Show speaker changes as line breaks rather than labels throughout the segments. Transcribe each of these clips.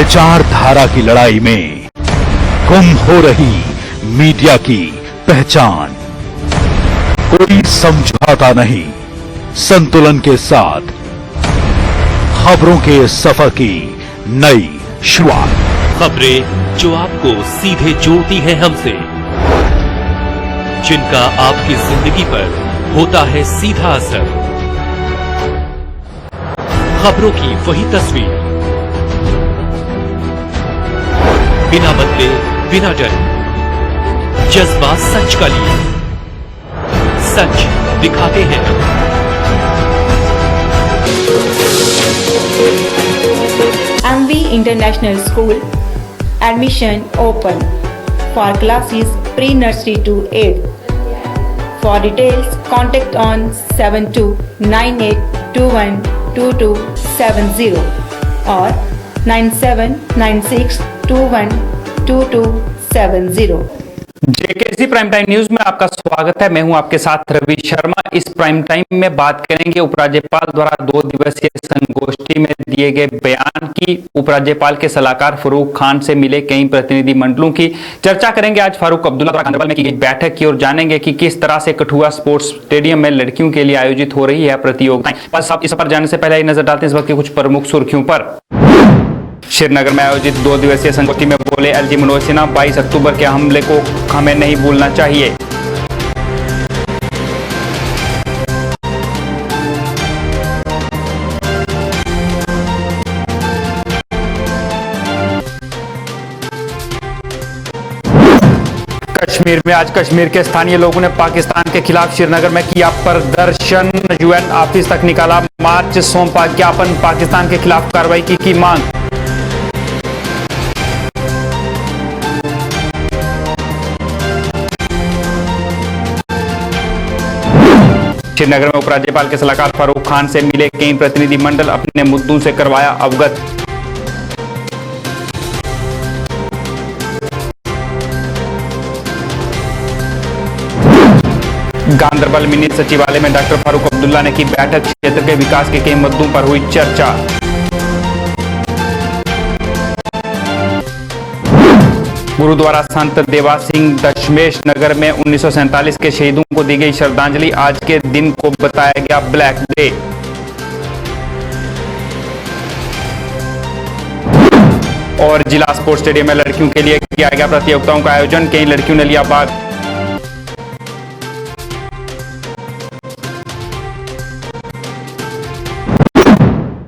विचारधारा की लड़ाई में गुम हो रही मीडिया की पहचान। कोई समझौता नहीं, संतुलन के साथ खबरों के सफर की नई शुरुआत।
खबरें जो आपको सीधे जोड़ती हैं हमसे, जिनका आपकी जिंदगी पर होता है सीधा असर। खबरों की वही तस्वीर, बिना बदले बिना डरे, जज्बा सच का लिए, सच दिखाते हैं।
MV International School admission open for classes pre-nursery to 8. For details, contact on 7298212270 or 9796212270।
JKC prime time news में आपका स्वागत है। मैं हूं आपके साथ रवि शर्मा। इस प्राइम टाइम में बात करेंगे उपराज्यपाल द्वारा 2 दिवसीय संगोष्ठी में दिए गए बयान की। उपराज्यपाल के सलाहकार फारूक खान से मिले कई प्रतिनिधि मंडलों की चर्चा करेंगे। आज फारूक अब्दुल्ला द्वारा गांधरबल में की गई बैठक की और जानेंगे कि किस तरह से कठुआ स्पोर्ट्स स्टेडियम में लड़कियों के लिए आयोजित हो रही है प्रतियोगिताएं। बस आप इस पर जाने से पहले ही नजर डालते हैं इस वक्त की कुछ प्रमुख सुर्खियों पर। श्रीनगर में आयोजित 2 दिवसीय संगोष्ठी में बोले एलजी मनोज सिन्हा, 22 अक्टूबर के हमले को हमें नहीं भूलना चाहिए। कश्मीर में आज कश्मीर के स्थानीय लोगों ने पाकिस्तान के खिलाफ श्रीनगर में किया प्रदर्शन। यूएन ऑफिस तक निकाला मार्च, सौंपा ज्ञापन, पाकिस्तान के खिलाफ कार्रवाई की मांग। श्रीनगर में उपराज्यपाल के सलाहकार फारूक खान से मिले कई प्रतिनिधि मंडल, अपने मुद्दों से करवाया अवगत। गांधरबल मिनी सचिवालय में डॉक्टर फारूक अब्दुल्ला ने की बैठक। क्षेत्र के विकास के कई मुद्दों पर हुई चर्चा। गुरुद्वारा संत देवा सिंह दशमेश नगर में 1947 के शहीदों को दी गई श्रद्धांजलि। आज के दिन को बताया गया ब्लैक डे। और जिला स्पोर्ट्स स्टेडियम में लड़कियों के लिए किया गया प्रतियोगिताओं का आयोजन। कई लड़कियों ने लिया भाग।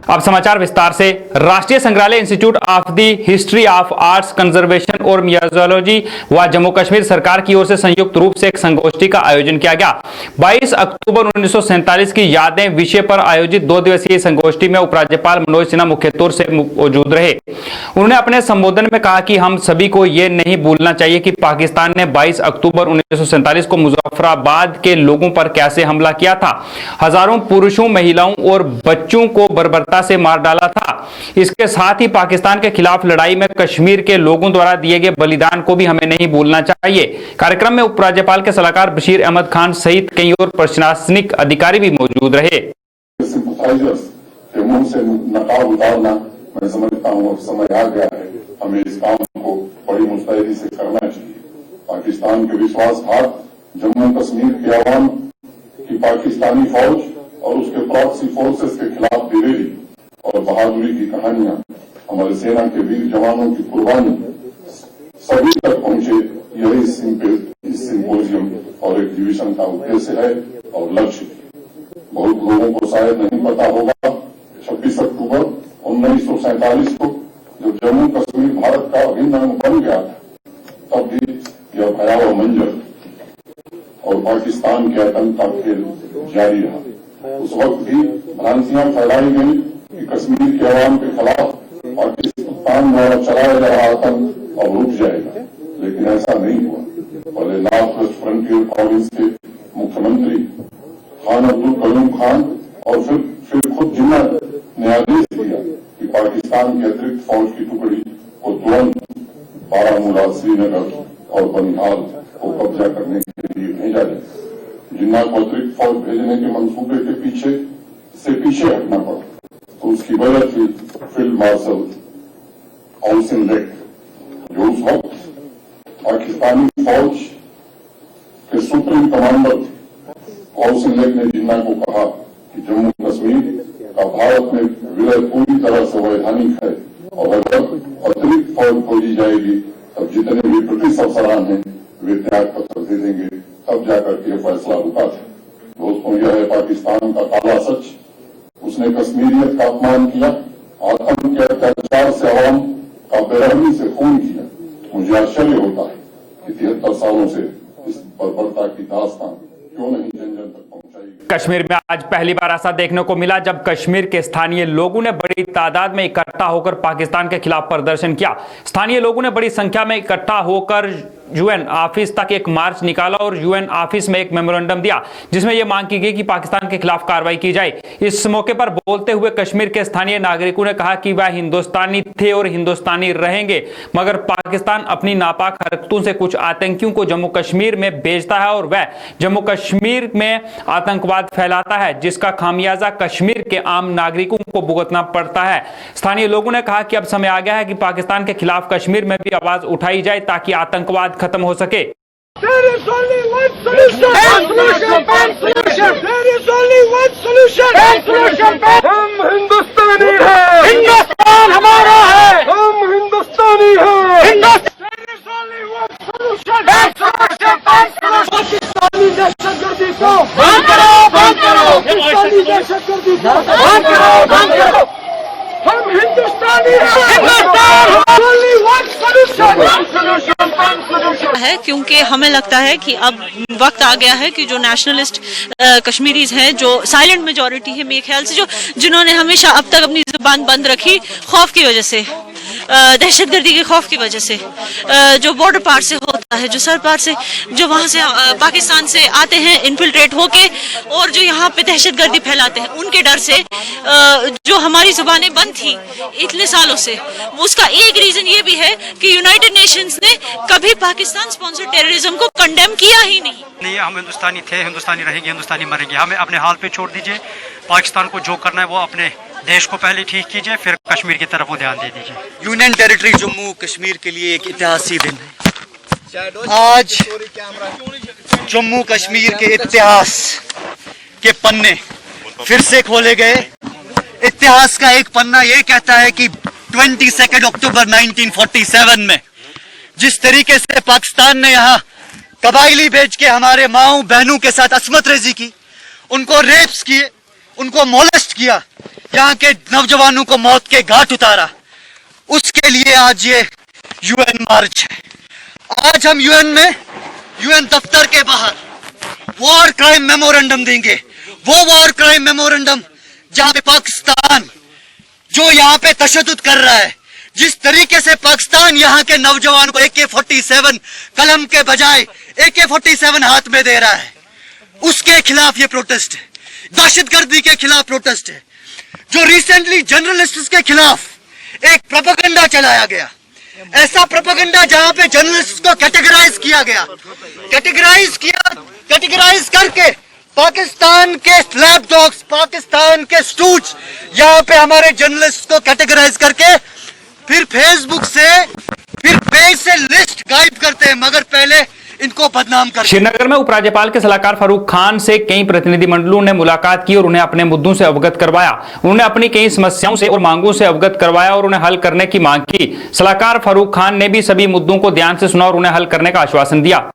अब समाचार विस्तार से। राष्ट्रीय संग्रहालय, institute of the history of arts conservation और म्यूजियोलॉजी व जम्मू कश्मीर सरकार की ओर से संयुक्त रूप से एक संगोष्ठी का आयोजन किया गया। 22 अक्टूबर 1947 की यादें विषय पर आयोजित 2 दिवसीय संगोष्ठी में उपराज्यपाल मनोज सिन्हा मुख्य तौर से मौजूद रहे। उन्होंने अपने संबोधन में कहा कि हम सभी को यह नहीं भूलना चाहिए कि पाकिस्तान ने 22 अक्टूबर 1947 को मुजफ्फराबाद के लोगों पर कैसे हमला किया था। हजारों पुरुषों, महिलाओं और बच्चों को बर्बरता से मार डाला था। इसके साथ ही पाकिस्तान के खिलाफ लड़ाई में कश्मीर के लोगों द्वारा दिए गए बलिदान को भी हमें नहीं भूलना चाहिए। कार्यक्रम में उपराज्यपाल के सलाहकार बशीर अहमद खान सहित कई और प्रशासनिक अधिकारी भी मौजूद रहे।
मैं समझता हूँ अब समय आ गया है, हमें इस काम को बड़ी मुस्तैदी से करना चाहिए। पाकिस्तान के विश्वासघात, जम्मू कश्मीर के अवाम की पाकिस्तानी फौज और उसके प्रॉक्सी फोर्सेस के खिलाफ दिलेरी और बहादुरी की कहानियां, हमारे सेना के वीर जवानों की कुर्बानी सभी तक पहुंचे, यही इस सिंपोजियम और एग्जीबिशन का उद्देश्य है और लक्ष्य। बहुत लोगों को शायद नहीं पता होगा, 26 अक्टूबर 1947 को जब जम्मू कश्मीर भारत का अभिन्न अंग बन गया था, तब भी यह भयावह मंजर और पाकिस्तान के आतंक का खेल जारी रहा। उस वक्त भी भ्रांतियां फैलाई गई कि कश्मीर के अवाम के खिलाफ पाकिस्तान द्वारा चलाया जा रहा आतंक अब रुक जाएगा, लेकिन ऐसा नहीं हुआ। पहले नॉर्थ वेस्ट फ्रंटियर प्रोविंस के मुख्यमंत्री खान अब्दुल कयूम खान और फिर खुद जिन्ना ने आदेश दिया कि पाकिस्तान की अतिरिक्त फौज की टुकड़ी को तुरंत बारामूला, श्रीनगर और बनिहाल को कब्जा करने के लिए भेजा जाए। जिन्ना को अतिरिक्त फौज भेजने के मंसूबे के पीछे हटना पड़ा, तो उसकी वजह थी फील्ड मार्शल हाउसिंग लेक, जो उस वक्त पाकिस्तानी फौज के सुप्रीम कमांडर थे, हाउसिंग लेक ने जिन्ना को कहा कि जम्मू कश्मीर का भारत में विलय पूरी तरह से वैधानिक है और अगर अतिरिक्त फौज खोजी जाएगी तब जितने भी ब्रिटिश अफसरान हैं वे त्याग पत्र दे देंगे, तब जाकर के फैसला रुका था। दोस्तों, यह है पाकिस्तान का काला सच। उसने कश्मीरियत का अपमान किया, आतंक के अत्याचार से अवाम का बेरहमी से खून किया। मुझे आश्चर्य होता है कि 73 सालों से इस बर्बरता की दास्तान क्यों नहीं जन जन तक पहुंचाई गई।
कश्मीर में आज पहली बार ऐसा देखने को मिला जब कश्मीर के स्थानीय लोगों ने बड़ी तादाद में इकट्ठा होकर पाकिस्तान के खिलाफ प्रदर्शन किया। स्थानीय लोगों ने बड़ी संख्या में इकट्ठा होकर यूएन ऑफिस तक एक मार्च निकाला और यूएन ऑफिस में एक मेमोरेंडम दिया जिसमें यह मांग की गई कि पाकिस्तान के खिलाफ कार्रवाई की जाए। इस मौके पर बोलते हुए कश्मीर के स्थानीय नागरिकों ने कहा कि वह हिंदुस्तानी थे और हिंदुस्तानी रहेंगे, मगर पाकिस्तान अपनी नापाक हरकतों से कुछ आतंकियों को जम्मू कश्मीर में भेजता है और वह जम्मू कश्मीर में आतंकवाद फैलाता है, जिसका खामियाजा कश्मीर के आम नागरिकों को भुगतना पड़ता है। स्थानीय लोगों ने कहा कि अब समय आ गया है कि पाकिस्तान के खिलाफ कश्मीर में भी आवाज उठाई जाए ताकि आतंकवाद खत्म हो सके।
There is only one solution. One solution. One solution. There is only one solution. One solution. हम हिंदुस्तानी हैं. हिंदुस्तान हमारा है. हम हिंदुस्तानी हैं. There is only one solution. One solution. One solution. Pakistani दहशतगर्दी को बंद करो. बंद करो. पाकिस्तानी दहशतगर्दी को बंद करो. बंद करो. हम हिंदुस्तानी हैं. Hindustan. Only one solution. One solution. One solution.
है क्योंकि हमें लगता है कि अब वक्त आ गया है कि जो नेशनलिस्ट कश्मीरीज हैं, जो साइलेंट मेजॉरिटी है मेरे ख्याल से, जो जिन्होंने हमेशा अब तक अपनी जुबान बंद रखी खौफ की वजह से, दहशतगर्दी के खौफ की वजह से, जो बॉर्डर पार से होता है, जो सर पार से, जो वहां से पाकिस्तान से आते हैं इन्फिल्ट्रेट होके और जो यहाँ पे दहशतगर्दी फैलाते हैं, उनके डर से जो हमारी जुबानें बंद थी इतने सालों से, उसका एक रीजन ये भी है कि यूनाइटेड नेशंस ने कभी पाकिस्तान स्पॉन्सर्ड टेररिज्म को कंडेम किया ही नहीं।
हम हिंदुस्तानी थे, हिंदुस्तानी रहेंगे, हिंदुस्तानी मरेंगे। हमें अपने हाल पे छोड़ दीजिए। पाकिस्तान को जो करना है वो अपने देश को पहले ठीक कीजिए, फिर कश्मीर की तरफ वो ध्यान दे दीजिए।
यूनियन टेरिटरी जम्मू कश्मीर के लिए एक इतिहासी दिन है। आज जम्मू कश्मीर के इतिहास के पन्ने फिर से खोले गए। इतिहास का एक पन्ना ये कहता है कि 22 अक्टूबर 1947 में जिस तरीके से पाकिस्तान ने यहाँ कबायली भेज के हमारे माओ बहनों के साथ असमत रेजी की, उनको रेप्स किए, उनको मोलेस्ट किया, यहाँ के नौजवानों को मौत के घाट उतारा, उसके लिए आज ये यूएन मार्च है। आज हम यूएन में, यूएन दफ्तर के बाहर वॉर क्राइम मेमोरेंडम देंगे। वो वॉर क्राइम मेमोरेंडम जहां पे पाकिस्तान जो यहाँ पे तशद्दुद कर रहा है, जिस तरीके से पाकिस्तान यहाँ के नौजवान को AK-47 कलम के बजाय AK-47 हाथ में दे रहा है, उसके खिलाफ ये प्रोटेस्ट है। दहशतगर्दी के खिलाफ प्रोटेस्ट है। जो रिसेंटली जर्नलिस्ट्स के खिलाफ एक प्रोपेगेंडा चलाया गया, ऐसा प्रोपेगेंडा जहां पे जर्नलिस्ट को कैटेगराइज किया गया, कैटेगराइज करके पाकिस्तान के स्लैप डॉग्स, पाकिस्तान के स्टूज, यहाँ पे हमारे जर्नलिस्ट को कैटेगराइज करके फिर फेसबुक से, फिर पेज से लिस्ट गायब करते हैं, मगर पहले इनको बदनाम कर।
श्रीनगर में उपराज्यपाल के सलाहकार फारूक खान से कई प्रतिनिधिमंडलों ने मुलाकात की और उन्हें अपने मुद्दों से अवगत करवाया। उन्होंने अपनी कई समस्याओं से और मांगों से अवगत करवाया और उन्हें हल करने की मांग की। सलाहकार फारूक खान ने भी सभी मुद्दों को ध्यान से सुना और उन्हें हल करने का आश्वासन दिया।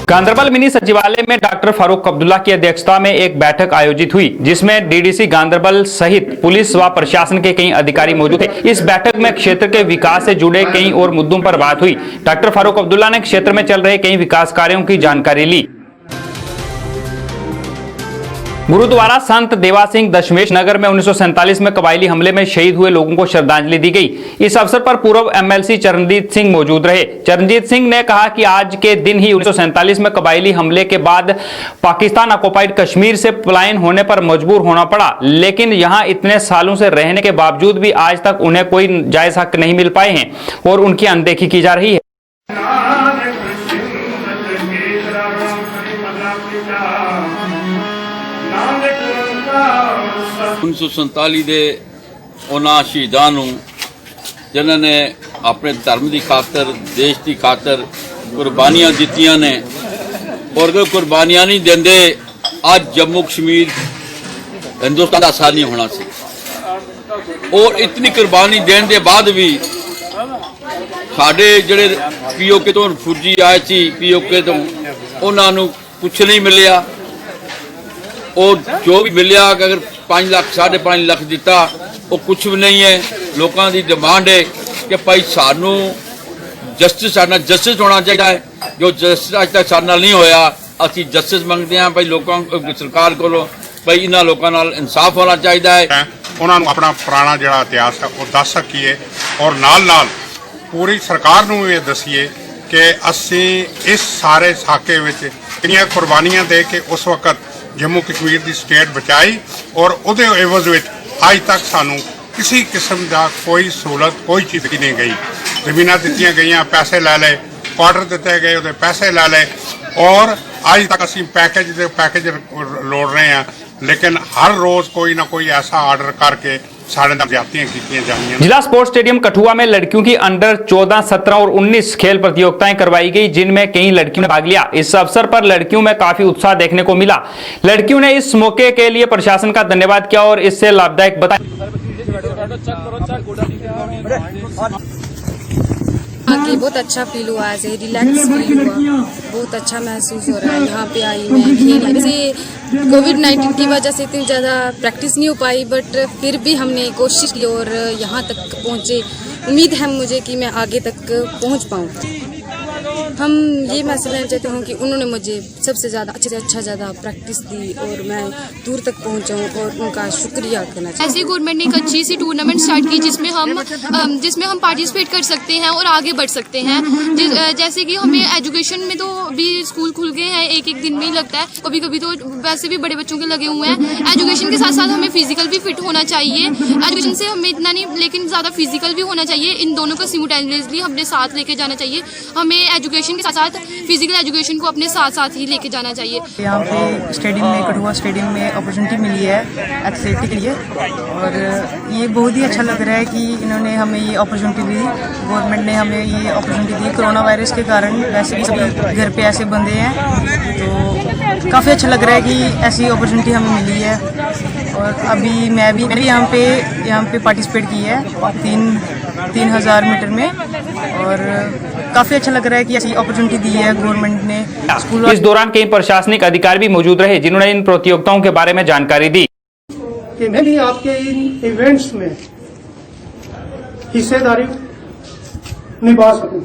गांधरबल मिनी सचिवालय में डॉक्टर फारूक अब्दुल्ला की अध्यक्षता में एक बैठक आयोजित हुई, जिसमें डीडीसी गांधरबल सहित पुलिस व प्रशासन के कई अधिकारी मौजूद थे। इस बैठक में क्षेत्र के विकास से जुड़े कई और मुद्दों पर बात हुई। डॉक्टर फारूक अब्दुल्ला ने क्षेत्र में चल रहे कई विकास कार्यों की जानकारी ली। गुरुद्वारा संत देवा सिंह दशमेश नगर में 1947 में कबायली हमले में शहीद हुए लोगों को श्रद्धांजलि दी गई। इस अवसर पर पूर्व एमएलसी चरणजीत सिंह मौजूद रहे। चरणजीत सिंह ने कहा कि आज के दिन ही 1947 में कबायली हमले के बाद पाकिस्तान ऑक्युपाइड कश्मीर से पलायन होने पर मजबूर होना पड़ा, लेकिन यहां इतने सालों से रहने के बावजूद भी आज तक उन्हें कोई जायज हक नहीं मिल पाए हैं और उनकी अनदेखी की जा रही है।
1947 ਦੇ ਉਹਨਾਂ ਸ਼ਹੀਦਾਂ ਨੂੰ ਜਿਨ੍ਹਾਂ ਨੇ ਆਪਣੇ ਧਰਮ ਦੀ ਖਾਤਰ ਦੇਸ਼ ਦੀ ਖਾਤਰ ਕੁਰਬਾਨੀਆਂ ਦਿੱਤੀਆਂ ਨੇ ਔਰ ਉਹ ਕੁਰਬਾਨੀਆਂ ਨਹੀਂ ਦਿੰਦੇ ਅੱਜ ਜੰਮੂ ਕਸ਼ਮੀਰ हिंदुस्तान का आसान नहीं होना सी और इतनी कुर्बानी देने के बाद भी साढ़े जड़े POK तो फौजी आए सी POK तो उन्होंने कुछ नहीं मिलिया और जो भी मिलिया अगर 5 लाख 5.5 लाख दिता वो कुछ भी नहीं है। लोगों की डिमांड है कि भाई सानू जस्टिस होना चाहिए है। जो जस्टिस अज तक सारे नाल नहीं होया असी जस्टिस मंगते हैं भाई लोगों सरकार को भाई इन्होंने लोगों नाल इंसाफ होना चाहिए है।
उन्होंने अपना पुराना जिहड़ा इतिहास है वो दस सकीए और नाल पूरी सरकार नूं ये दसीए कि असी इस सारे साके विच कितनियां कुर्बानियां दे के उस वक्त जम्मू कश्मीर की स्टेट बचाई और उहदे एवज विच अज तक सानू किसी किस्म का कोई सहूलत कोई चीज़ की नहीं गई। जमीनां दित्तियां गईयां, पैसे लै ले, क्वार्टर दिते गए, उहदे पैसे लै ले और अज तक असी पैकेज लोड़ रहे हैं। लेकिन हर रोज कोई ना कोई ऐसा ऑर्डर करके साढ़े ज्यादतियां कीतियां जानियां।
जिला स्पोर्ट्स स्टेडियम कठुआ में लड़कियों की अंडर 14, 17 और 19 खेल प्रतियोगिताएं करवाई गई जिनमें कई लड़कियों ने भाग लिया। इस अवसर पर लड़कियों में काफी उत्साह देखने को मिला। लड़कियों ने इस मौके के लिए प्रशासन का धन्यवाद किया और इससे लाभदायक बताया।
कि बहुत अच्छा फील हुआ है, रिलैक्स फील हुआ, बहुत अच्छा महसूस हो रहा है। यहाँ पे आई मैं खेल जैसे कोविड-19 की वजह से इतनी ज़्यादा प्रैक्टिस नहीं हो पाई बट फिर भी हमने कोशिश की और यहाँ तक पहुँचे। उम्मीद है मुझे कि मैं आगे तक पहुँच पाऊँ। हम ये मैसेज लेना चाहते हूँ कि उन्होंने मुझे सबसे ज़्यादा अच्छे से अच्छा ज़्यादा प्रैक्टिस दी और मैं दूर तक पहुँचाऊँ और उनका शुक्रिया करना चाहती हूँ।
ऐसे गवर्नमेंट ने एक अच्छी सी टूर्नामेंट स्टार्ट की जिसमें हम पार्टिसिपेट कर सकते हैं और आगे बढ़ सकते हैं। जैसे कि हमें एजुकेशन में तो अभी स्कूल खुल गए हैं, एक दिन में ही लगता है, कभी कभी तो वैसे भी बड़े बच्चों के लगे हुए हैं। एजुकेशन के साथ साथ हमें फिजिकल भी फिट होना चाहिए। एजुकेशन से हमें इतना नहीं लेकिन ज़्यादा फिजिकल भी होना चाहिए। इन दोनों को सिमुटेनियसली हमने साथ लेके जाना चाहिए। हमें एजुकेशन के साथ साथ फिजिकल एजुकेशन को अपने साथ साथ ही लेके जाना चाहिए।
यहाँ पे स्टेडियम में कठुआ स्टेडियम में अपॉर्चुनिटी मिली है एथलेटिक के लिए और ये बहुत ही अच्छा लग रहा है कि इन्होंने हमें ये अपॉर्चुनिटी दी। गवर्नमेंट ने हमें ये अपॉर्चुनिटी दी। कोरोना वायरस के कारण वैसे भी सभी घर पे ऐसे बंधे हैं तो काफ़ी अच्छा लग रहा है कि ऐसी अपॉर्चुनिटी हमें मिली है। और अभी मैं भी यहाँ पे पार्टिसिपेट की है 3000 मीटर में और काफ़ी अच्छा लग रहा है कि ऐसी अपॉर्चुनिटी दी है गवर्नमेंट ने।
इस दौरान कई प्रशासनिक अधिकारी भी मौजूद रहे जिन्होंने इन प्रतियोगिताओं के बारे में जानकारी दी।
कि मैं भी आपके इन इवेंट्स में हिस्सेदारी निभा सकूं।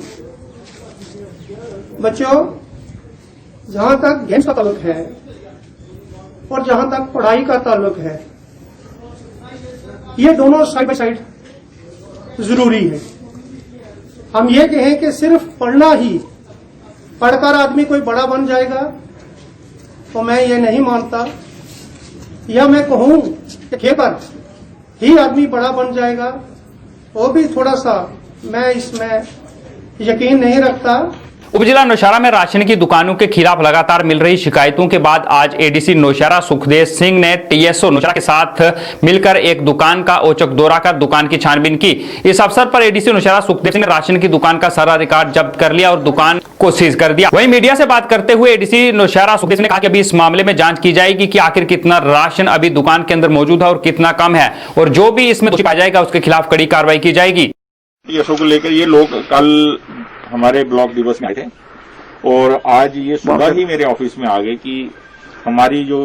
बच्चों, जहां तक गेम्स का ताल्लुक है और जहां तक पढ़ाई का ताल्लुक है, ये दोनों साइड बाय साइड जरूरी है। हम ये कहें कि सिर्फ पढ़ना ही, पढ़कर आदमी कोई बड़ा बन जाएगा तो मैं ये नहीं मानता। या मैं कहूं कि खेलकर ही आदमी बड़ा बन जाएगा, वो भी थोड़ा सा मैं इसमें यकीन नहीं रखता।
उपजिला नौशहरा में राशन की दुकानों के खिलाफ लगातार मिल रही शिकायतों के बाद आज एडीसी नौशहरा सुखदेव सिंह ने टीएसओ नौशहरा के साथ मिलकर एक दुकान का औचक दौरा कर दुकान की छानबीन की। इस अवसर पर एडीसी नौशहरा सुखदेव सिंह ने राशन की दुकान का सारा रिकॉर्ड जब्त कर लिया और दुकान को सीज कर दिया। वहीं मीडिया से बात करते हुए एडीसी नौशहरा सुखदेव सिंह ने कहा कि अभी इस मामले में जांच की जाएगी कि आखिर कितना राशन अभी दुकान के अंदर मौजूद है और कितना कम है और जो भी इसमें दोषी पाया जाएगा उसके खिलाफ कड़ी कार्रवाई की जाएगी।
टीएसओ को लेकर ये लोग कल हमारे ब्लॉक दिवस में आए थे और आज ये सुबह ही मेरे ऑफिस में आ गए कि हमारी जो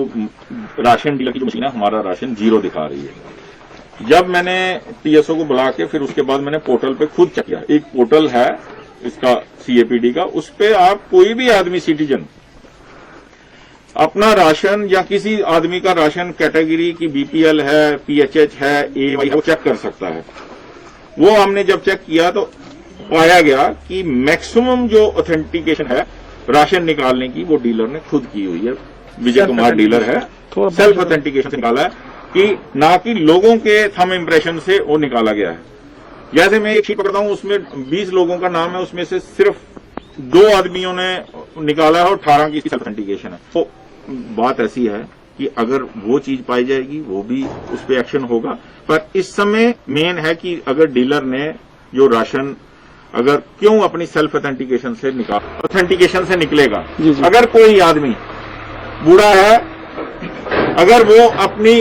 राशन डीलर की जो मशीन है हमारा राशन 0 दिखा रही है। जब मैंने टीएसओ को बुला के फिर उसके बाद मैंने पोर्टल पे खुद चेक किया। एक पोर्टल है इसका CAPD का, उस पे आप कोई भी आदमी सिटीजन अपना राशन या किसी आदमी का राशन कैटेगरी की BPL है, PHH है, AY है, वो चेक कर सकता है। वो हमने जब चेक किया तो पाया गया कि मैक्सिमम जो ऑथेंटिकेशन है राशन निकालने की वो डीलर ने खुद की हुई है। विजय कुमार डीलर है, सेल्फ ऑथेंटिकेशन से निकाला है कि ना कि लोगों के थंब इंप्रेशन से वो निकाला गया है। जैसे मैं एक शीट पकड़ता हूं उसमें 20 लोगों का नाम है, उसमें से सिर्फ 2 आदमियों ने निकाला है और 18 की सेल्फ ऑथेंटिकेशन है। तो बात ऐसी है कि अगर वो चीज पाई जाएगी वो भी उस पर एक्शन होगा। पर इस समय मेन है कि अगर डीलर ने जो राशन अगर क्यों अपनी सेल्फ ऑथेंटिकेशन से निकलेगा। अगर कोई आदमी बूढ़ा है, अगर वो अपनी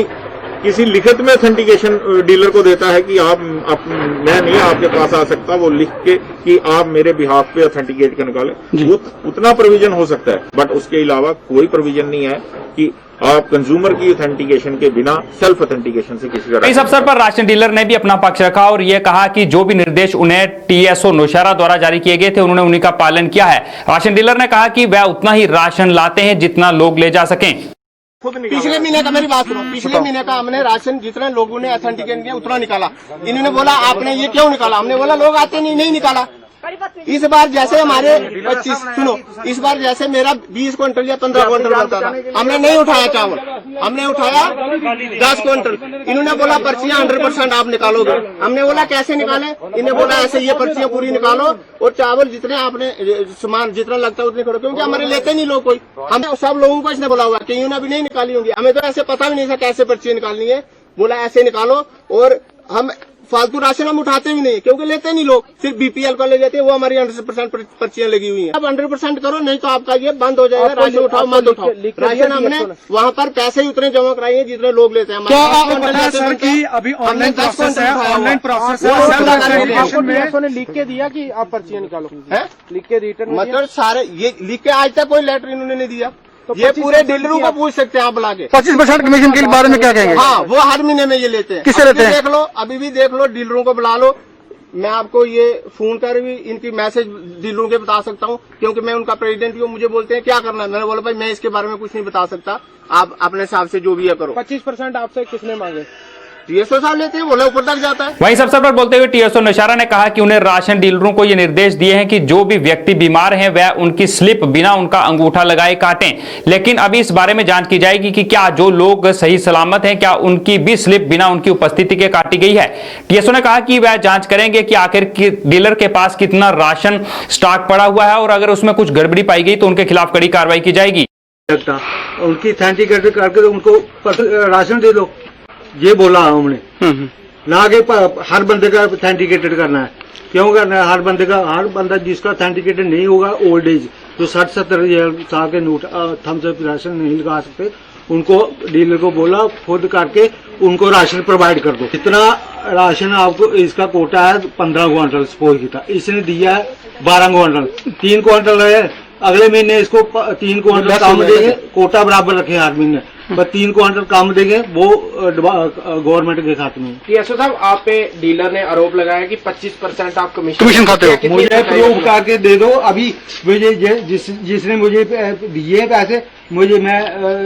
किसी लिखित में ऑथेंटिकेशन डीलर को देता है कि मैं नहीं आपके पास आ सकता, वो लिख के कि आप मेरे बिहाफ पे ऑथेंटिकेट कर निकाले, वो उतना प्रोविजन हो सकता है। बट उसके अलावा कोई प्रोविजन नहीं है कि आप कंज्यूमर की ऑथेंटिकेशन के बिना सेल्फ ऑथेंटिकेशन से किसी का।
इस अवसर पर राशन डीलर ने भी अपना पक्ष रखा और यह कहा कि जो भी निर्देश उन्हें टीएसओ नौशहरा द्वारा जारी किए गए थे उन्होंने उन्हीं का पालन किया है। राशन डीलर ने कहा कि वह उतना ही राशन लाते हैं जितना लोग ले जा सकें।
पिछले महीने का, मेरी बात सुनो, पिछले महीने का हमने राशन जितने लोगों ने ऑथेंटिकेट किया उतना निकाला। इन्होंने बोला आपने ये क्यों निकाला, हमने बोला लोग आते नहीं निकाला। इस बार जैसे हमारे 25 सुनो, इस बार जैसे मेरा 20 क्विंटल या 15 क्विंटल बनता था, हमने नहीं उठाया चावल, हमने उठाया 10 क्विंटल। इन्होंने बोला पर्चियां 100% आप निकालोगे। हमने बोला कैसे निकाले, इन्हें बोला ऐसे ये पर्चियां पूरी निकालो और चावल जितने आपने सामान जितना लगता है उतने करो, क्योंकि हमारे लेते नहीं लोग कोई। हमने सब लोगों को इसने बोला हुआ कि इन्होंने अभी नहीं निकाली होंगी, हमें तो ऐसे पता भी नहीं था कैसे पर्चियां निकालनी है। बोला ऐसे निकालो और हम फालतू राशन हम उठाते भी नहीं क्योंकि लेते नहीं लोग, सिर्फ बीपीएल को ले जाते हैं, वो हमारी 100% पर्चियां लगी हुई हैं। अब 100% करो, नहीं तो आपका ये बंद हो जाएगा। राशन उठाओ मत उठाओ। राशन हमने वहाँ पर पैसे ही उतने जमा कराए हैं जितने लोग लेते हैं।
क्या आपको पता है सर कि अभी ऑनलाइन प्रोसेस है, ऑनलाइन प्रोसेस है,
ने लिख के दिया कि आप पर्चियां निकालो, लिख के रिटर्न मतलब सारे ये लिख के आज तक कोई लेटर इन्होंने नहीं दिया। तो ये पूरे डीलरों को पूछ सकते हैं आप बुला के।
25% कमीशन के बारे में क्या कहेंगे?
हाँ, वो हर महीने में ये लेते हैं।
किससे लेते हैं?
देख लो, अभी भी देख लो, डीलरों को बुला लो। मैं आपको ये फोन कर भी इनकी मैसेज डीलरों के बता सकता हूँ, क्योंकि मैं उनका प्रेसिडेंट हूँ। मुझे बोलते हैं क्या करना है, मैंने बोला भाई मैं इसके बारे में कुछ नहीं बता सकता, आप अपने हिसाब से जो भी है करो।
25% आपसे किसने मांगे?
टीएसओ साहब लेते हैं, बोले ऊपर तक जाता है।
वहीं इस अवसर पर बोलते हुए टीएसओ नौशहरा ने कहा कि उन्हें राशन डीलरों को ये निर्देश दिए हैं कि जो भी व्यक्ति बीमार हैं वह उनकी स्लिप बिना उनका अंगूठा लगाए काटें, लेकिन अभी इस बारे में जांच की जाएगी कि क्या जो लोग सही सलामत हैं क्या उनकी भी स्लिप बिना उनकी उपस्थिति के काटी गई है। टीएसओ ने कहा कि वह जांच करेंगे कि आखिर डीलर के पास कितना राशन स्टॉक पड़ा हुआ है और अगर उसमें कुछ गड़बड़ी पाई गई तो उनके खिलाफ कड़ी कार्रवाई की जाएगी।
उनकी ऑथेंटिकेट करके उनको राशन दे दो, ये बोला हमने, ना कि हर बंदे का ऑथेंटिकेटेड करना है। क्यों करना है हर बंदे का? हर बंदा जिसका ऑथेंटिकेटेड नहीं होगा, ओल्ड एज जो 60-70 साल के नोट थम्स अप राशन नहीं लगा सकते, उनको डीलर को बोला खुद करके उनको राशन प्रोवाइड कर दो। इतना राशन आपको इसका कोटा है 15 क्विंटल सपोज किया, इसने दिया है 12 क्विंटल, 3 क्विंटल है। अगले महीने इसको 3 क्विंटल कम देंगे, कोटा बराबर रखे हर महीने, पर 3 क्विंटल कम देंगे, वो गवर्नमेंट के खाते में।
टीएसओ साहब आप पे डीलर ने आरोप लगाया कि 25% आप कमीशन
खाते हो। मुझे प्रूव करके दे दो अभी, मुझे जिसने मुझे दिए पैसे मुझे मैं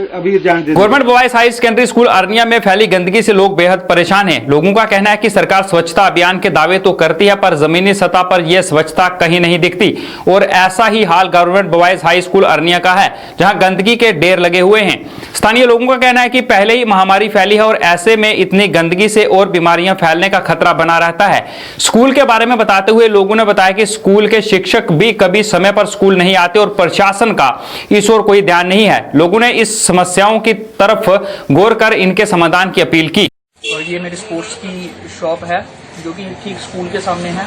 अभी जान दे।
Government boys high secondary school Arnia में फैली गंदगी से लोग बेहद परेशान हैं। लोगों का कहना है कि सरकार स्वच्छता अभियान के दावे तो करती है पर जमीनी सतह पर यह स्वच्छता कहीं नहीं दिखती और ऐसा ही हाल government boys high school Arnia का है जहां गंदगी के ढेर लगे हुए हैं। स्थानीय लोगों का कहना है कि पहले ही महामारी फैली है और ऐसे में इतनी गंदगी से और बीमारियां फैलने का खतरा बना रहता है। स्कूल के बारे में बताते हुए लोगों ने बताया कि स्कूल के शिक्षक भी कभी समय पर स्कूल नहीं आते और प्रशासन का इस ओर कोई ध्यान नहीं है। लोगों ने इस समस्याओं की तरफ गौर कर इनके समाधान की अपील की।
और ये मेरी स्पोर्ट्स की शॉप है जो कि ठीक स्कूल के सामने है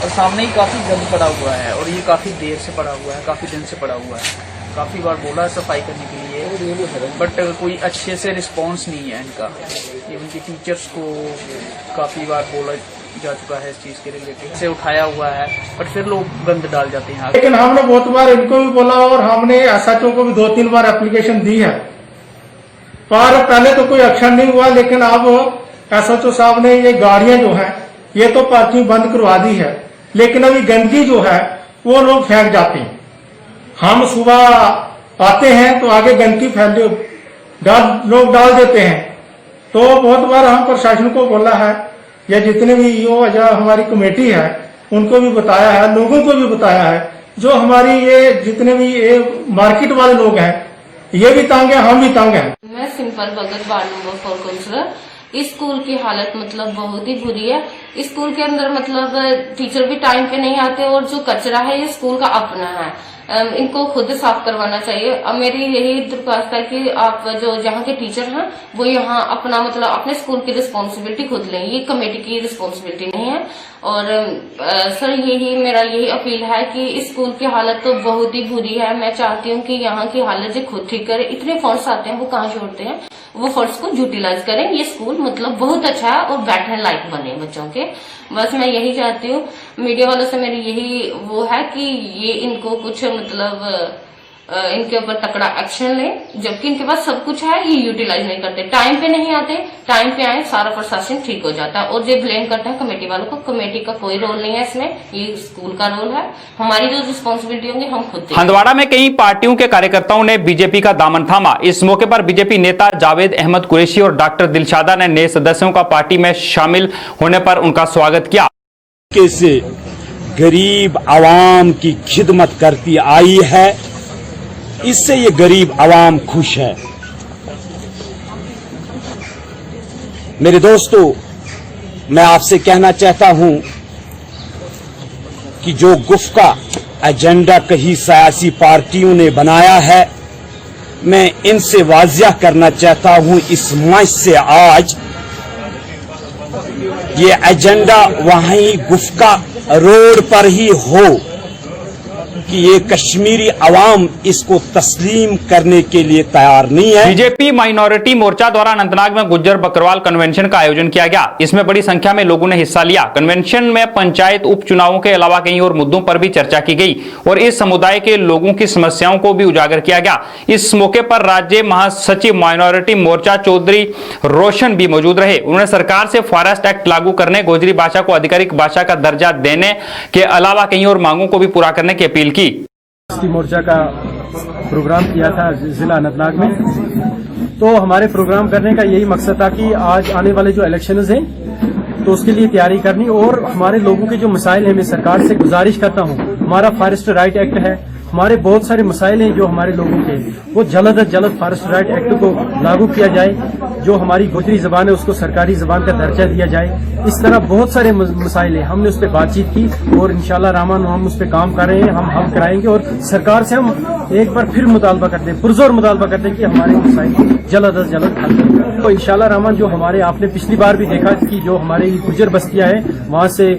और सामने ही काफ़ी गंद पड़ा हुआ है और ये काफ़ी देर से पड़ा हुआ है, काफ़ी दिन से पड़ा हुआ है। काफ़ी बार बोला सफाई करने के लिए बट कोई अच्छे से रिस्पांस नहीं है इनका। इवन की टीचर्स को काफ़ी बार बोला जा चुका है इस चीज़ के रिलेटेड, से उठाया हुआ है बट फिर लोग गंद डाल जाते हैं।
लेकिन हमने बहुत बार इनको भी बोला और हमने एसएचओ को भी 2-3 बार एप्लीकेशन दी है, पर पहले तो कोई एक्शन नहीं हुआ। लेकिन अब एसएचओ साहब ने ये गाड़ियां जो है ये तो पार्किंग बंद करवा दी है, लेकिन अभी गंदगी जो है वो लोग फेंक जाते हैं। हम सुबह आते हैं तो आगे गंदगी लोग डाल देते हैं। तो बहुत बार हम प्रशासन को बोला है या जितने भी या हमारी कमेटी है उनको भी बताया है, लोगों को भी बताया है। जो हमारी ये जितने भी ये मार्केट वाले लोग हैं ये भी तंग है, हम भी तंग हैं।
मैं सिंपल भगत वार्ड नंबर 4 काउंसलर। इस स्कूल की हालत मतलब बहुत ही बुरी है। स्कूल के अंदर मतलब टीचर भी टाइम पे नहीं आते और जो कचरा है ये स्कूल का अपना है। इनको खुद साफ करवाना चाहिए। अब मेरी यही दरख्वास्त है कि आप जो यहाँ के टीचर हैं वो यहाँ अपना मतलब अपने स्कूल की रिस्पॉन्सिबिलिटी खुद लें, ये कमेटी की रिस्पॉन्सिबिलिटी नहीं है। और सर मेरा यही अपील है कि इस स्कूल की हालत तो बहुत ही बुरी है। मैं चाहती हूँ कि यहाँ की हालत जो खुद ठीक करे। इतने फंड्स आते हैं वो कहाँ छोड़ते हैं, वो फंड्स को यूटिलाइज करें। ये स्कूल मतलब बहुत अच्छा है और बैठने लायक बने बच्चों के। बस मैं यही चाहती हूँ। मीडिया वालों से मेरी यही वो है कि ये इनको कुछ मतलब इनके ऊपर तकड़ा एक्शन लें, जबकि इनके पास सब कुछ है, ये यूटिलाइज नहीं करते, टाइम पे नहीं आते। टाइम पे आए सारा प्रशासन ठीक हो जाता है। और जो ब्लेम करते हैं कमेटी वालों को, कमेटी का कोई रोल नहीं है इसमें, ये स्कूल का रोल है। हमारी जो रिस्पॉन्सिबिलिटी होंगी हम खुद देंगे।
हंदवाड़ा में कई पार्टियों के कार्यकर्ताओं ने बीजेपी का दामन थामा। इस मौके पर बीजेपी नेता जावेद अहमद कुरैशी और डॉक्टर दिलशादा ने नए सदस्यों का पार्टी में शामिल होने पर उनका स्वागत किया।
कैसे गरीब आवाम की खिदमत करती आई है, इससे ये गरीब आवाम खुश है। मेरे दोस्तों, मैं आपसे कहना चाहता हूं कि जो गुफ्का एजेंडा कहीं सियासी पार्टियों ने बनाया है, मैं इनसे वाजिया करना चाहता हूं इस मंच से आज, ये एजेंडा वहीं गुफ्का रोड पर ही हो कि ये कश्मीरी अवाम इसको तस्लीम करने के लिए तैयार नहीं है।
बीजेपी माइनॉरिटी मोर्चा द्वारा अनंतनाग में गुज्जर बकरवाल कन्वेंशन का आयोजन किया गया। इसमें बड़ी संख्या में लोगों ने हिस्सा लिया। कन्वेंशन में पंचायत उपचुनावों के अलावा कई और मुद्दों पर भी चर्चा की गई और इस समुदाय के लोगों की समस्याओं को भी उजागर किया गया। इस मौके पर राज्य महासचिव माइनॉरिटी मोर्चा चौधरी रोशन भी मौजूद रहे। उन्होंने सरकार से फॉरेस्ट एक्ट लागू करने, गोजरी भाषा को आधिकारिक भाषा का दर्जा देने के अलावा कई और मांगों को भी पूरा करने की अपील की।
मोर्चा का प्रोग्राम किया था जिला अनंतनाग में। तो हमारे प्रोग्राम करने का यही मकसद था कि आज आने वाले जो इलेक्शंस हैं तो उसके लिए तैयारी करनी और हमारे लोगों के जो मसाइल हैं, मैं सरकार से गुजारिश करता हूं, हमारा फॉरेस्ट राइट एक्ट है, हमारे बहुत सारे मसाइल हैं जो हमारे लोगों के, वो जल्द अज जल्द फॉरेस्ट राइट एक्ट को लागू किया जाए। जो हमारी गोजरी जबान है उसको सरकारी जबान का दर्जा दिया जाए। इस तरह बहुत सारे मसाइल हैं, हमने उस पर बातचीत की और इंशाल्लाह रहमान हम उस पर काम कर रहे हैं, हम हल कराएंगे और सरकार से हम एक बार फिर मुतालबा करते हैं, पुरजोर मुतालबा करते हैं कि हमारे मसाइल जल्द अज जल्द हल करें। तो इंशाल्लाह रहमान जो हमारे आपने पिछली बार भी देखा कि जो हमारे गुजर बस्तियां हैं वहां से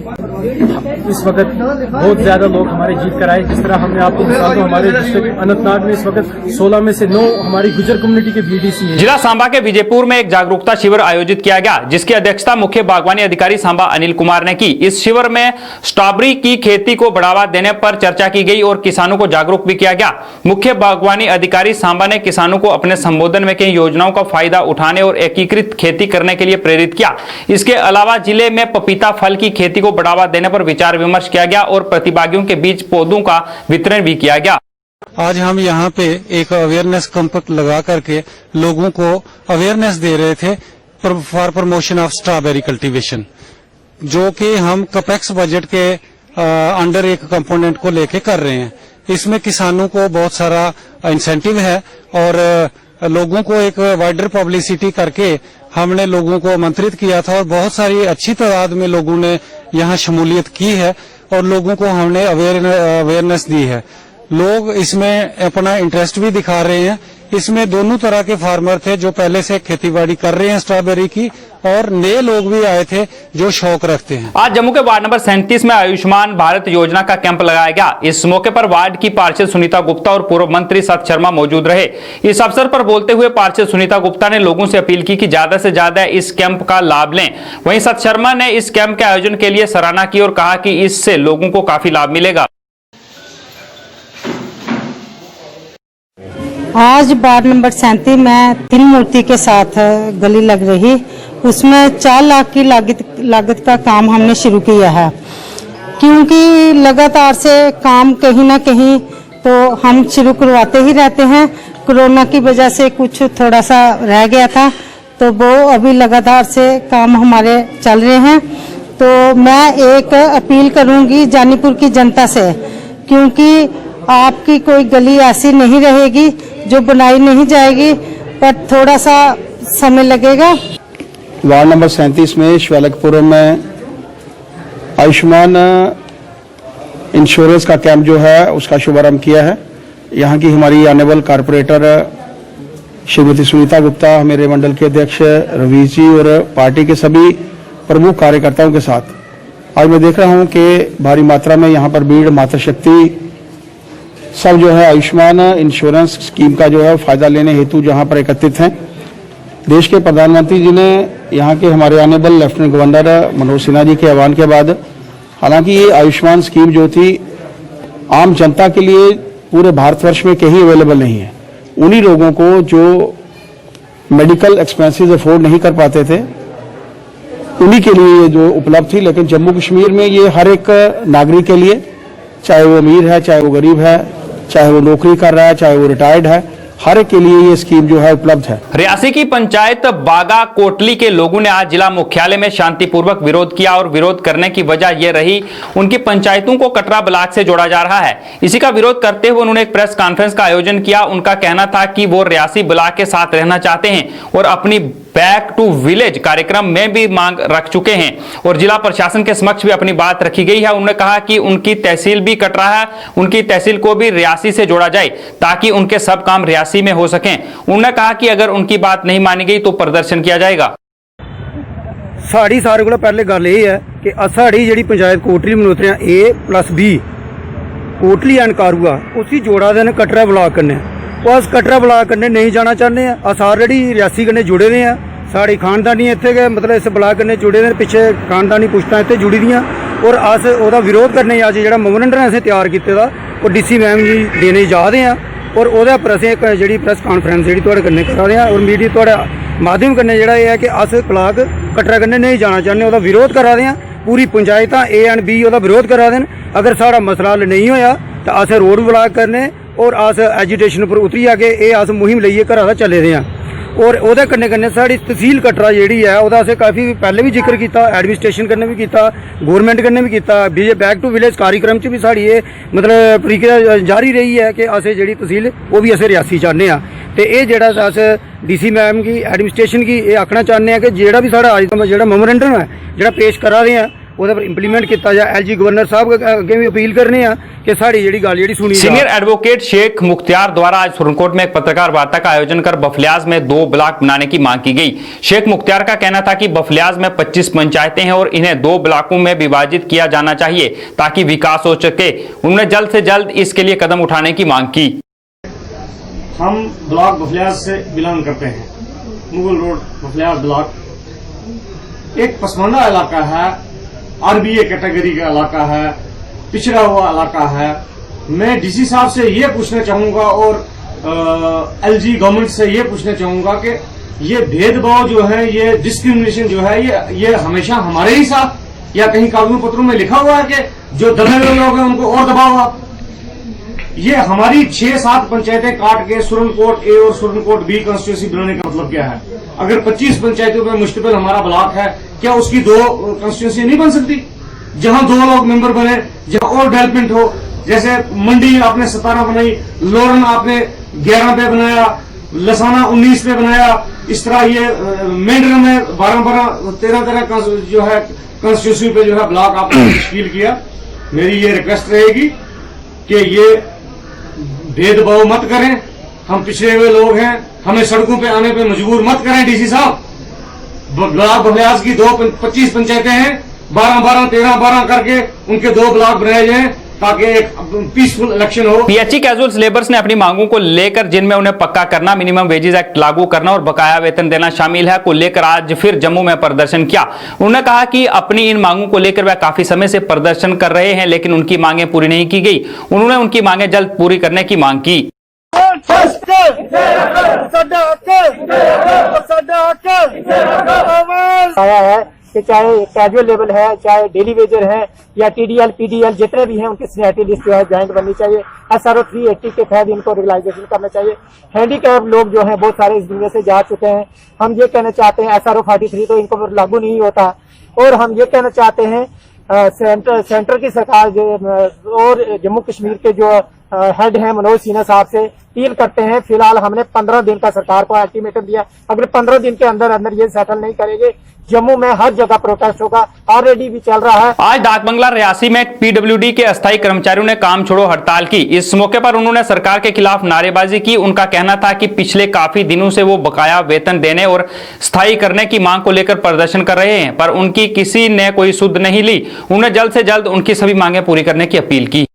इस वक्त बहुत ज्यादा लोग हमारे जीत कर आए। जिस तरह हमने आपको बता दो, हमारे डिस्ट्रिक्ट अनंतनाग में इस वक्त 16 में से 9 हमारी गुजर कम्युनिटी के बीडीसी हैं।
जिला सांबा के विजयपुर में एक जागरूकता शिविर आयोजित किया गया, जिसकी अध्यक्षता मुख्य बागवानी अधिकारी सांबा अनिल कुमार ने की। इस शिविर में स्ट्रॉबेरी की खेती को बढ़ावा देने पर चर्चा की गई और किसानों को जागरूक भी किया गया। मुख्य बागवानी अधिकारी सांबा ने किसानों को अपने संबोधन में कई योजनाओं का फायदा उठाने और एकीकृत खेती करने के लिए प्रेरित किया। इसके अलावा जिले में पपीता फल की खेती को बढ़ावा देने पर विचार विमर्श किया गया और प्रतिभागियों के बीच पौधों का वितरण भी किया गया।
आज हम यहाँ पे एक अवेयरनेस कैंप लगा करके लोगों को अवेयरनेस दे रहे थे for promotion of strawberry cultivation, जो कि हम कपेक्स बजट के अंडर एक कंपोनेंट को लेके कर रहे हैं। इसमें किसानों को बहुत सारा इंसेंटिव है और लोगों को एक वाइडर पब्लिसिटी करके हमने लोगों को आमंत्रित किया था और बहुत सारी अच्छी तादाद में लोगों ने यहाँ शमूलियत की है और लोगों को हमने अवेयरनेस दी है। लोग इसमें अपना इंटरेस्ट भी दिखा रहे हैं। इसमें दोनों तरह के फार्मर थे जो पहले से खेतीबाड़ी कर रहे हैं स्ट्रॉबेरी की, और नए लोग भी आए थे जो शौक रखते हैं।
आज जम्मू के वार्ड नंबर 37 में आयुष्मान भारत योजना का कैंप लगाया गया। इस मौके पर वार्ड की पार्षद सुनीता गुप्ता और पूर्व मंत्री सत शर्मा मौजूद रहे। इस अवसर पर बोलते हुए पार्षद सुनीता गुप्ता ने लोगों से अपील की कि ज्यादा से ज्यादा इस कैंप का लाभ लें। वहीं सत शर्मा ने इस कैंप के आयोजन के लिए सराहना की और कहा कि इससे लोगों को काफी लाभ मिलेगा।
आज वार्ड नंबर 37 में 3 मूर्ति के साथ गली लग रही, उसमें 4 लाख की लागत का काम हमने शुरू किया है, क्योंकि लगातार से काम कहीं ना कहीं तो हम शुरू करवाते ही रहते हैं। कोरोना की वजह से कुछ थोड़ा सा रह गया था, तो वो अभी लगातार से काम हमारे चल रहे हैं। तो मैं एक अपील करूंगी जानीपुर की जनता से, क्योंकि आपकी कोई गली ऐसी नहीं रहेगी जो बनाई नहीं जाएगी, पर थोड़ा सा समय लगेगा।
वार्ड नंबर 37 में शिवालकपुर में आयुष्मान
इंश्योरेंस का कैंप जो है उसका शुभारंभ किया है। यहाँ की हमारी ऑनरेबल कारपोरेटर श्रीमती सुनीता गुप्ता, मेरे मंडल के अध्यक्ष रवीश जी और पार्टी के सभी प्रमुख कार्यकर्ताओं के साथ आज मैं देख रहा हूँ कि भारी मात्रा में यहाँ पर भीड़, मातृशक्ति सब जो है आयुष्मान इंश्योरेंस स्कीम का जो है फायदा लेने हेतु जहाँ पर एकत्रित हैं। देश के प्रधानमंत्री जी ने यहाँ के हमारे honourable lieutenant governor Manoj Sinha ji के आह्वान के बाद, हालांकि ये आयुष्मान स्कीम जो थी आम जनता के लिए पूरे भारतवर्ष में कहीं अवेलेबल नहीं है। उन्हीं लोगों को जो मेडिकल एक्सपेंसेस अफोर्ड नहीं कर पाते थे उन्हीं के लिए ये जो उपलब्ध थी, लेकिन जम्मू कश्मीर में ये हर एक नागरिक के लिए, चाहे वो अमीर है, चाहे वो गरीब है, चाहे वो नौकरी कर रहा है, चाहे वो रिटायर्ड है, हर एक के लिए ये स्कीम जो है उपलब्ध है।
रियासी की पंचायत बागा कोटली के लोगों ने आज जिला मुख्यालय में शांतिपूर्वक विरोध किया और विरोध करने की वजह यह रही उनकी पंचायतों को कटरा ब्लॉक से जोड़ा जा रहा है। इसी का विरोध करते हुए उन्होंने एक प्रेस कॉन्फ्रेंस का आयोजन किया। उनका कहना था कि वो रियासी ब्लॉक के साथ रहना चाहते हैं और अपनी बैक टू विलेज कार्यक्रम में भी मांग रख चुके हैं और जिला प्रशासन के समक्ष भी अपनी बात रखी गई है। उन्होंने कहा कि उनकी तहसील भी कटरा है, उनकी तहसील को भी रियासी से जोड़ा जाए ताकि उनके सब काम रियासी में हो सकें। उन्होंने कहा कि अगर उनकी बात नहीं मानी गई तो प्रदर्शन किया जाएगा।
साड़ी सारे को पहले गल ये है कि साड़ी जी पंचायत कोटली मनोत्रिया A+B कोटली एंड कारूआ उसी जोड़ा देने कटरा ब्लॉक कन्ने, अस कटरा ब्लॉक कन्ने नहीं जाना चाहते हैं। अस ऑलरेडी रियासी कन्ने जुड़े दे हैं, साड़ी खानदानी इत्थे गए मतलब इस ब्लॉक कन्ने जुड़े दे, पिछे खानदानी पुश्तां इत्थे जुड़ी दियां और अस ओहदा विरोध करने अज जेहड़ा मोमेंटम असें तैयार कीते दा और DC मैम जी देने जा रहे हैं और ओहदे पर असें एक जेहड़ी प्रेस कॉन्फ्रेंस जेहड़ी तुहाडे कन्ने करा रहे हैं और मीडिया तुहाडे माध्यम कन्ने जेहड़ा ये है कि अस ब्लॉक कटरा कन्ने नहीं जाना चाहते, ओहदा विरोध करा रहे हैं। पूरी पंचायतां A एंड B ओहदा विरोध करा दे। अगर साड़ा मसला हल नहीं होया तो अस रोड ब्लॉक करने और अस एजुटेशन पर उतरी आके ये अस मुहिम लइए घरा दा चले दे हैं और ओहदे कन्ने कन्ने साड़ी तहसील कटरा जेहड़ी है ओहदा असें काफ़ी पहले भी जिक्र किया, एडमिनिस्ट्रेशन कन्ने भी किया, गौरमेंट कन्ने भी किया। बैक टू विलेज कार्यक्रम च भी साड़ी ये मतलब प्रक्रिया जारी रही है कि असें जेहड़ी तहसील वो भी असें रियासी चाहते हैं। तो ये जेहड़ा अस DC मैम की एडमिनिस्ट्रेशन की ये आखना चाहते हैं कि जेहड़ा भी साड़ा अज तक जेहड़ा मोमेंटम है जेहड़ा पेश करा रहे हैं उहदे पर इंप्लीमेंट किया जाए। LG गवर्नर साहब अगे भी अपील करने हैं कि साड़ी जेहड़ी गल जेहड़ी सुनी।
सीनियर एडवोकेट शेख मुख्तियार द्वारा आज सुरनकोट में एक पत्रकार वार्ता का आयोजन कर बफलियाज में 2 ब्लॉक बनाने की मांग की गई। शेख मुख्तियार का कहना था कि बफलियाज में 25 पंचायतें हैं और इन्हें 2 ब्लॉकों में विभाजित किया जाना चाहिए ताकि विकास हो सके। उन्होंने जल्द से जल्द इसके लिए कदम उठाने की मांग की।
हम ब्लॉक बफलियाज से बिलोंग करते हैं। मुगल रोड बफलियाज ब्लॉक एक पसमानदा इलाका है, RBA कैटेगरी का इलाका है, पिछड़ा हुआ इलाका है। मैं DC साहब से ये पूछना चाहूंगा और LG गवर्नमेंट से ये पूछना चाहूंगा कि ये भेदभाव जो है, ये डिस्क्रिमिनेशन जो है, ये हमेशा हमारे ही साथ या कहीं कानून पत्रों में लिखा हुआ है कि जो दबे हुए लोग हैं उनको और दबाओ आप। ये हमारी 6-7 पंचायतें काट के सुरनकोट A और सुरनकोट B कंस्टिट्यूंसी बनाने का मतलब क्या है? अगर 25 पंचायतों में मुश्तमिल हमारा ब्लॉक है, क्या उसकी 2 कंस्टिट्यूंसी नहीं बन सकती? जहां 2 लोग मेंबर बने, जहां और डेवलपमेंट हो। जैसे मंडी आपने 17 बनाई, लोरन आपने 11 पे बनाया, लसाना 19 पे बनाया, इस तरह ये मेंढर में 12-13 जो है कंस्टिट्यूंसी पे जो है ब्लॉक आपने तश्कील किया। मेरी ये रिक्वेस्ट रहेगी कि ये भेदभाव मत करें। हम पिछड़े हुए लोग हैं, हमें सड़कों पे आने पे मजबूर मत करें। DC साहब, ब्लॉक बफलियाज की 25 पंचायतें हैं, 12-12, 13-12 करके उनके 2 ब्लॉक बनाए जाएं ताकि एक पीसफुल इलेक्शन हो।
PHE कैजुअल्स लेबर्स ने अपनी मांगों को लेकर, जिनमें उन्हें पक्का करना, मिनिमम वेजेस एक्ट लागू करना और बकाया वेतन देना शामिल है, को लेकर आज फिर जम्मू में प्रदर्शन किया। उन्होंने कहा कि अपनी इन मांगों को लेकर वह काफी समय से प्रदर्शन कर रहे हैं लेकिन उनकी मांगें पूरी नहीं की गई। उन्होंने उनकी मांगें जल्द पूरी करने की मांग की।
आया है कि चाहे कैजुअल लेवल है, चाहे डेली वेजर है या TDL, PDL जितने भी हैं उनकी सीनियरिटी लिस्ट जो है ज्वाइंट बननी चाहिए। SRO 380 के तहत इनको रेगुलाइजेशन करना चाहिए। हैंडीकैप लोग जो हैं बहुत सारे इस दुनिया से जा चुके हैं। हम ये कहना चाहते हैं SRO 43 तो इनको लागू नहीं होता और हम ये कहना चाहते हैं सेंटर की सरकार जो और जम्मू कश्मीर के जो हेड हैं मनोज सिन्हा साहब से अपील करते हैं। फिलहाल हमने 15 दिन का सरकार को अल्टीमेटम दिया, अगर 15 दिन के अंदर अंदर ये सेटल नहीं करेंगे, जम्मू में हर जगह प्रोटेस्ट होगा, ऑलरेडी भी चल रहा है।
आज डाक बंगला रियासी में पीडब्ल्यूडी के अस्थायी कर्मचारियों ने काम छोड़ो हड़ताल की। इस मौके पर उन्होंने सरकार के खिलाफ नारेबाजी की। उनका कहना था कि पिछले काफी दिनों से वो बकाया वेतन देने और स्थायी करने की मांग को लेकर प्रदर्शन कर रहे हैं, पर उनकी किसी ने कोई सुध नहीं ली। उन्हें जल्द से जल्द उनकी सभी मांगे पूरी करने की अपील की।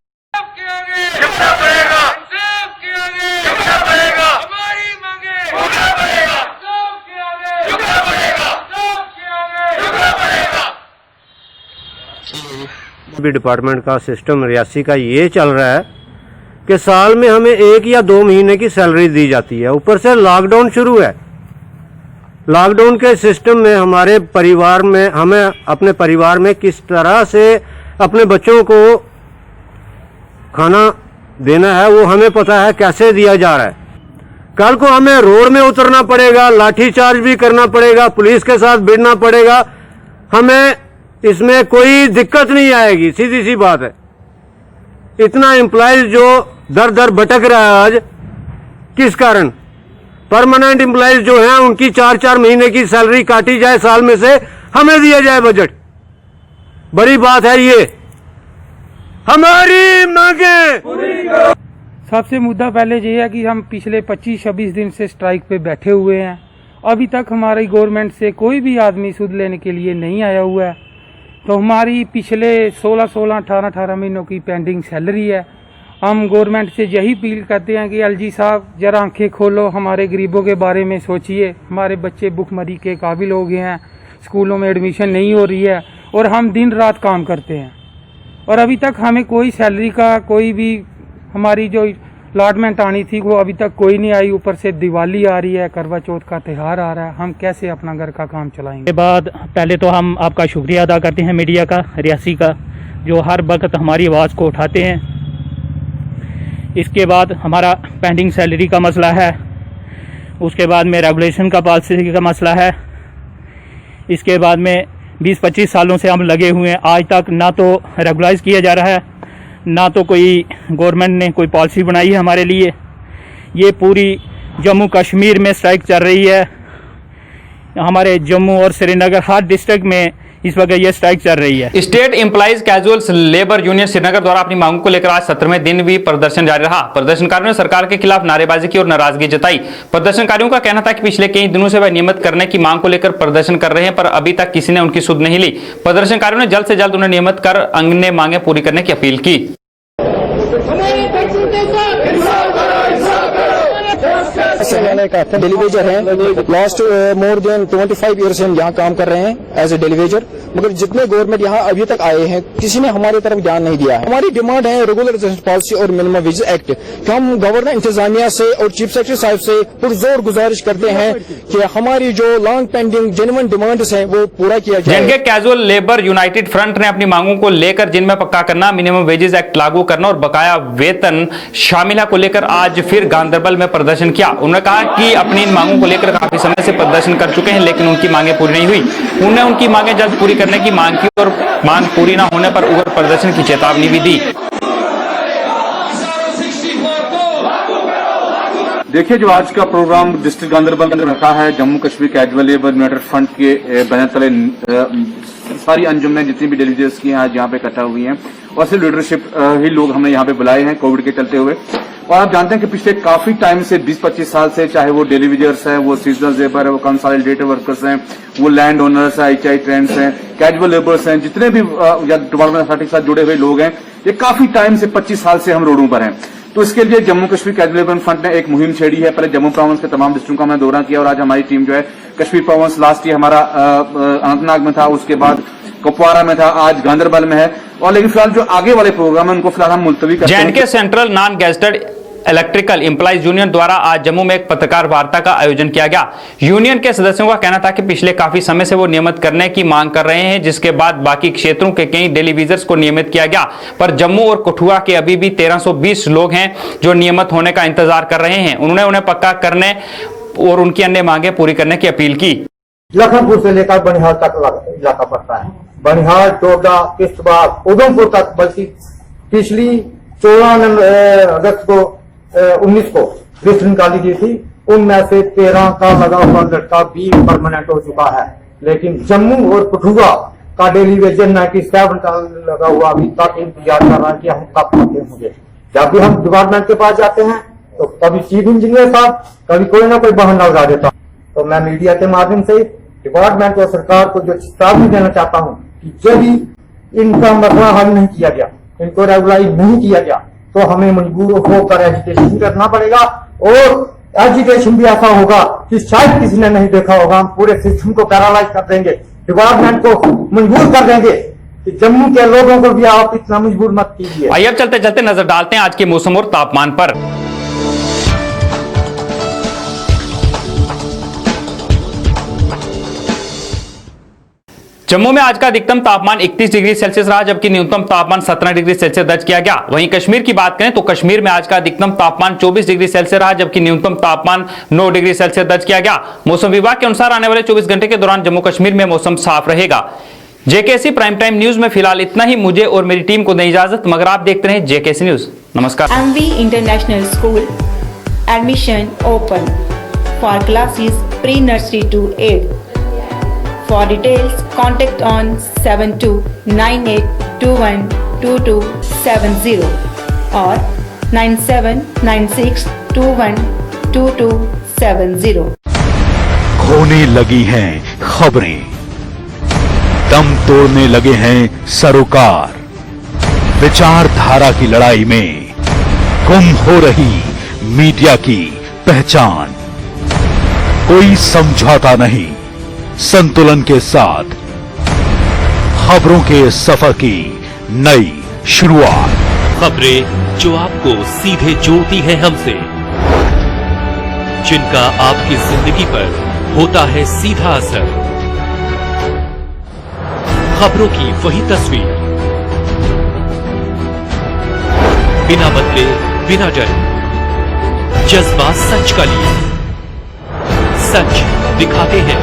भी डिपार्टमेंट का सिस्टम रियासी का ये चल रहा है कि साल में हमें 1 या 2 महीने की सैलरी दी जाती है, ऊपर से लॉकडाउन शुरू है। लॉकडाउन के सिस्टम में हमारे परिवार में, हमें अपने परिवार में किस तरह से अपने बच्चों को खाना देना है वो हमें पता है कैसे दिया जा रहा है। कल को हमें रोड में उतरना पड़ेगा, लाठीचार्ज भी करना पड़ेगा, पुलिस के साथ भिड़ना पड़ेगा। हमें इसमें कोई दिक्कत नहीं आएगी, सीधी सी बात है। इतना एम्प्लॉयज जो दर दर भटक रहा है आज, किस कारण? परमानेंट एम्प्लॉयज जो हैं उनकी 4-4 महीने की सैलरी काटी जाए, साल में से हमें दिया जाए बजट। बड़ी बात है ये, हमारी मांगे।
सबसे मुद्दा पहले ये है कि हम पिछले 25-26 दिन से स्ट्राइक पे बैठे हुए हैं। अभी तक हमारी गवर्नमेंट से कोई भी आदमी सुध लेने के लिए नहीं आया हुआ है। तो हमारी पिछले 16-16, 18-18 महीनों की पेंडिंग सैलरी है। हम गवर्नमेंट से यही अपील करते हैं कि एलजी साहब जरा आंखें खोलो, हमारे गरीबों के बारे में सोचिए। हमारे बच्चे भुखमरी के काबिल हो गए हैं, स्कूलों में एडमिशन नहीं हो रही है और हम दिन रात काम करते हैं और अभी तक हमें कोई सैलरी का कोई भी हमारी जो अलॉटमेंट आनी थी वो अभी तक कोई नहीं आई। ऊपर से दिवाली आ रही है, करवा चौथ का त्यौहार आ रहा है, हम कैसे अपना घर का काम चलाएंगे।
के बाद पहले तो हम आपका शुक्रिया अदा करते हैं मीडिया का, रियासी का, जो हर वक्त हमारी आवाज़ को उठाते हैं। इसके बाद हमारा पेंडिंग सैलरी का मसला है, उसके बाद में रेगुलेशन का पॉलिसी का मसला है, इसके बाद में 20-25 सालों से हम लगे हुए हैं, आज तक ना तो रेगुलाइज किया जा रहा है, ना तो कोई गवर्नमेंट ने कोई पॉलिसी बनाई है हमारे लिए। ये पूरी जम्मू कश्मीर में स्ट्राइक चल रही है, हमारे जम्मू और श्रीनगर हर डिस्ट्रिक्ट में इस वक्त ये स्ट्राइक चल रही है।
State employees casuals labour union Srinagar द्वारा अपनी मांगों को लेकर आज 17वें दिन भी प्रदर्शन जारी रहा। प्रदर्शनकारियों ने सरकार के खिलाफ नारेबाजी की और नाराजगी जताई। प्रदर्शनकारियों का कहना था कि पिछले कई दिनों से वह नियमित करने की मांग को लेकर प्रदर्शन कर रहे हैं, पर अभी तक किसी ने उनकी सुध नहीं ली। प्रदर्शनकारियों ने जल्द से जल्द उन्हें नियमित कर अन्य मांगे पूरी करने की अपील की।
का डेलीवेजर है, लास्ट मोर देन 25 ईयर से हम यहाँ काम कर रहे हैं एज ए डेलीवेजर, मगर जितने गवर्नमेंट यहाँ अभी तक आए हैं किसी ने हमारी तरफ ध्यान नहीं दिया है। हमारी डिमांड है रेगुलराइजेशन पॉलिसी और मिनिमम वेज एक्ट कि हम गवर्नर इंतजामिया से और चीफ सेक्रेटरी साहब से पुरजोर गुजारिश करते हैं कि हमारी जो लॉन्ग पेंडिंग जेन्युइन डिमांड्स हैं वो पूरा किया जाए।
J&K casual labour United front ने अपनी मांगों को लेकर जिनमें पक्का करना, मिनिमम वेजेस एक्ट लागू करना और बकाया वेतन शामिल को लेकर आज फिर गांधरबल में प्रदर्शन किया। उन्होंने कहा कि अपनी इन मांगों को लेकर काफी समय से प्रदर्शन कर चुके हैं, लेकिन उनकी मांगे पूरी नहीं हुई। उन्होंने उनकी मांगे जल्द पूरी करने की मांग की और मांग पूरी न होने पर उग्र प्रदर्शन की चेतावनी भी दी।
देखिए, जो आज का प्रोग्राम डिस्ट्रिक्ट गांधरबल में रखा है, Jammu Kashmir casual labour United front के बैनर तले सारी अंजुमनें जितनी भी डेलीगेट्स की हैं आज यहाँ पे इकट्ठा हुई हैं और सिर्फ लीडरशिप ही लोग हमने यहाँ पे बुलाए हैं कोविड के चलते हुए। और आप जानते हैं कि पिछले काफी टाइम से 20-25 साल से, चाहे वो डेलीवेजर्स हैं, वो सीजनल लेबर है, वो कंसोलिडेटेड वर्कर्स हैं, वो लैंड ओनर्स हैं, HI ट्रेंड्स हैं, कैजुअल लेबर्स हैं, जितने भी डिपार्टमेंट अथॉरिटी के साथ जुड़े हुए लोग हैं, ये काफी टाइम से 25 साल से हम रोडों पर हैं। तो इसके लिए Jammu Kashmir casual labour front ने एक मुहिम छेड़ी है। पहले जम्मू प्रोविंस के तमाम डिस्ट्रिक्टों का हमने दौरा किया और आज हमारी टीम जो है कश्मीर प्रोविंस, लास्ट ईयर हमारा अनंतनाग में था, उसके बाद कुपवारा में था, आज गांधरबल में है। और लेकिन फिलहाल जो आगे वाले प्रोग्राम है उनको फिलहाल हम मुलतवी करते हैं।
J&K central non gazetted electrical employees union द्वारा आज जम्मू में एक पत्रकार वार्ता का आयोजन किया गया। यूनियन के सदस्यों का कहना था कि पिछले काफी समय से वो नियमित करने की मांग कर रहे हैं, जिसके बाद बाकी क्षेत्रों के कई डेलीवेजर्स को नियमित किया गया, पर जम्मू और कठुआ के अभी भी 1320 लोग हैं जो नियमित होने का इंतजार कर रहे हैं। उन्होंने उन्हें पक्का करने और उनकी अन्य मांगे पूरी करने की अपील की।
लखनपुर से लेकर बनिहाल तक इलाका पड़ता है, बनिहाल, डोडा, किश्तवाड़, उधमपुर तक, बल्कि पिछली 14 अगस्त को 19 को लिस्ट निकाली गई थी, उनमें से 13 का लगा हुआ लड़का भी परमानेंट हो चुका है। लेकिन जम्मू और कठुआ का डेली वेजर 97 का लगा हुआ अभी तक इंतजार कर रहा है कि हम कब आते होंगे। जब भी हम डिपार्टमेंट के पास जाते हैं तो कभी चीफ इंजीनियर साहब, कभी कोई ना कोई बहाना लगा देता। तो मैं मीडिया के माध्यम से डिपार्टमेंट और सरकार को जो चेतावनी देना चाहता हूँ कि जब भी इनका मसला हल नहीं किया गया, इनको रेगुलाइज नहीं किया गया, तो हमें मजबूर होकर एजुकेशन करना पड़ेगा। और एजुकेशन भी ऐसा होगा कि शायद किसी ने नहीं देखा होगा, हम पूरे सिस्टम को पैरालाइज कर देंगे, डिपार्टमेंट को मजबूर कर देंगे कि जम्मू के लोगों को भी आप इतना मजबूर मत कीजिए।
आइए अब चलते चलते नजर डालते हैं आज के मौसम और तापमान पर। जम्मू में आज का अधिकतम तापमान 31 डिग्री सेल्सियस रहा, जबकि न्यूनतम तापमान 17 डिग्री सेल्सियस दर्ज किया गया। वहीं कश्मीर की बात करें तो कश्मीर में आज का अधिकतम तापमान 24 डिग्री सेल्सियस रहा, जबकि न्यूनतम तापमान 9 डिग्री सेल्सियस दर्ज किया गया। मौसम विभाग के अनुसार आने वाले 24 घंटे के दौरान जम्मू कश्मीर में मौसम साफ रहेगा। जेकेसी प्राइम टाइम न्यूज में फिलहाल इतना ही। मुझे और मेरी टीम को दें इजाजत, मगर आप देखते रहे जेकेसी न्यूज। नमस्कार।
MV international school admission open for classes pre nursery to 8। For details, contact on 7298212270 or 9796212270।
खोने लगी हैं खबरें, दम तोड़ने लगे हैं सरोकार, विचारधारा की लड़ाई में गुम हो रही मीडिया की पहचान। कोई समझौता नहीं, संतुलन के साथ खबरों के सफर की नई शुरुआत।
खबरें जो आपको सीधे जोड़ती हैं हमसे, जिनका आपकी जिंदगी पर होता है सीधा असर। खबरों की वही तस्वीर, बिना बदले बिना डरे, जज्बा सच का लिए, सच दिखाते हैं।